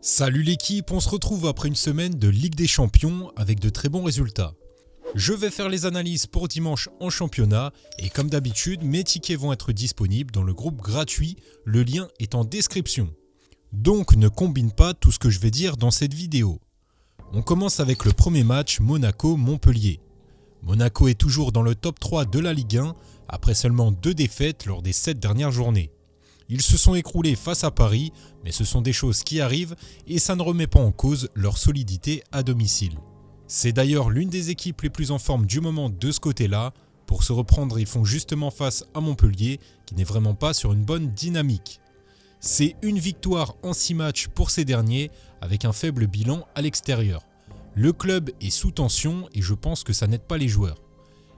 Salut l'équipe, on se retrouve après une semaine de Ligue des Champions avec de très bons résultats. Je vais faire les analyses pour dimanche en championnat et comme d'habitude, mes tickets vont être disponibles dans le groupe gratuit, le lien est en description. Donc ne combine pas tout ce que je vais dire dans cette vidéo. On commence avec le premier match Monaco-Montpellier. Monaco est toujours dans le top 3 de la Ligue 1 après seulement 2 défaites lors des 7 dernières journées. Ils se sont écroulés face à Paris, mais ce sont des choses qui arrivent et ça ne remet pas en cause leur solidité à domicile. C'est d'ailleurs l'une des équipes les plus en forme du moment de ce côté-là. Pour se reprendre, ils font justement face à Montpellier, qui n'est vraiment pas sur une bonne dynamique. C'est une victoire en 6 matchs pour ces derniers, avec un faible bilan à l'extérieur. Le club est sous tension et je pense que ça n'aide pas les joueurs.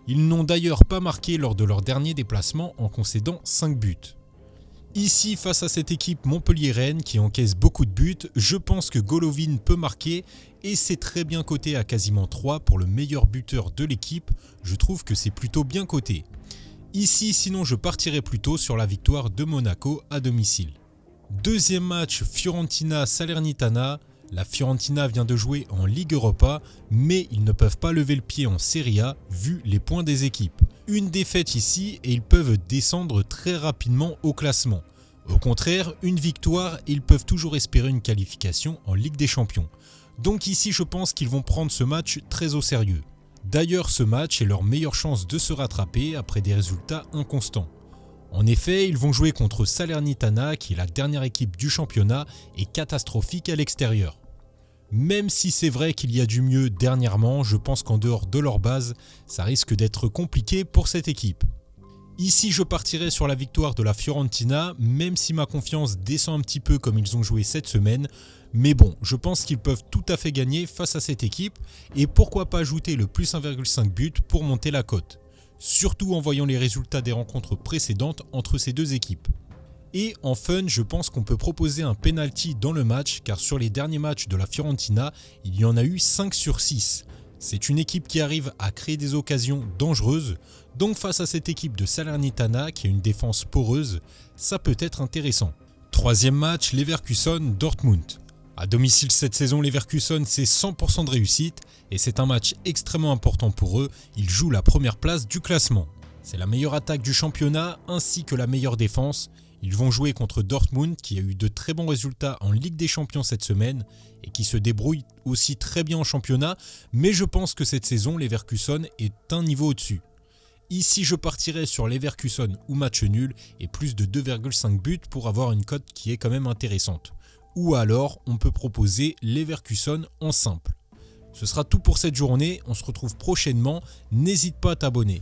Ils n'ont d'ailleurs pas marqué lors de leur dernier déplacement en concédant 5 buts. Ici, face à cette équipe Montpellier-Rennes qui encaisse beaucoup de buts, je pense que Golovin peut marquer et c'est très bien coté à quasiment 3 pour le meilleur buteur de l'équipe. Je trouve que c'est plutôt bien coté. Ici, sinon je partirais plutôt sur la victoire de Monaco à domicile. Deuxième match, Fiorentina-Salernitana. La Fiorentina vient de jouer en Ligue Europa, mais ils ne peuvent pas lever le pied en Serie A vu les points des équipes. Une défaite ici et ils peuvent descendre très rapidement au classement. Au contraire, une victoire et ils peuvent toujours espérer une qualification en Ligue des Champions. Donc ici, je pense qu'ils vont prendre ce match très au sérieux. D'ailleurs, ce match est leur meilleure chance de se rattraper après des résultats inconstants. En effet, ils vont jouer contre Salernitana, qui est la dernière équipe du championnat et catastrophique à l'extérieur. Même si c'est vrai qu'il y a du mieux dernièrement, je pense qu'en dehors de leur base, ça risque d'être compliqué pour cette équipe. Ici, je partirai sur la victoire de la Fiorentina, même si ma confiance descend un petit peu comme ils ont joué cette semaine. Mais bon, je pense qu'ils peuvent tout à fait gagner face à cette équipe et pourquoi pas ajouter le plus 1,5 but pour monter la cote. Surtout en voyant les résultats des rencontres précédentes entre ces deux équipes. Et en fun, je pense qu'on peut proposer un penalty dans le match car sur les derniers matchs de la Fiorentina, il y en a eu 5 sur 6. C'est une équipe qui arrive à créer des occasions dangereuses, donc face à cette équipe de Salernitana qui a une défense poreuse, ça peut être intéressant. Troisième match, Leverkusen-Dortmund. À domicile cette saison, Leverkusen c'est 100% de réussite et c'est un match extrêmement important pour eux, ils jouent la première place du classement. C'est la meilleure attaque du championnat ainsi que la meilleure défense. Ils vont jouer contre Dortmund qui a eu de très bons résultats en Ligue des Champions cette semaine et qui se débrouille aussi très bien en championnat, mais je pense que cette saison, Leverkusen est un niveau au-dessus. Ici, je partirai sur Leverkusen ou match nul et plus de 2,5 buts pour avoir une cote qui est quand même intéressante. Ou alors, on peut proposer Leverkusen en simple. Ce sera tout pour cette journée, on se retrouve prochainement, n'hésite pas à t'abonner.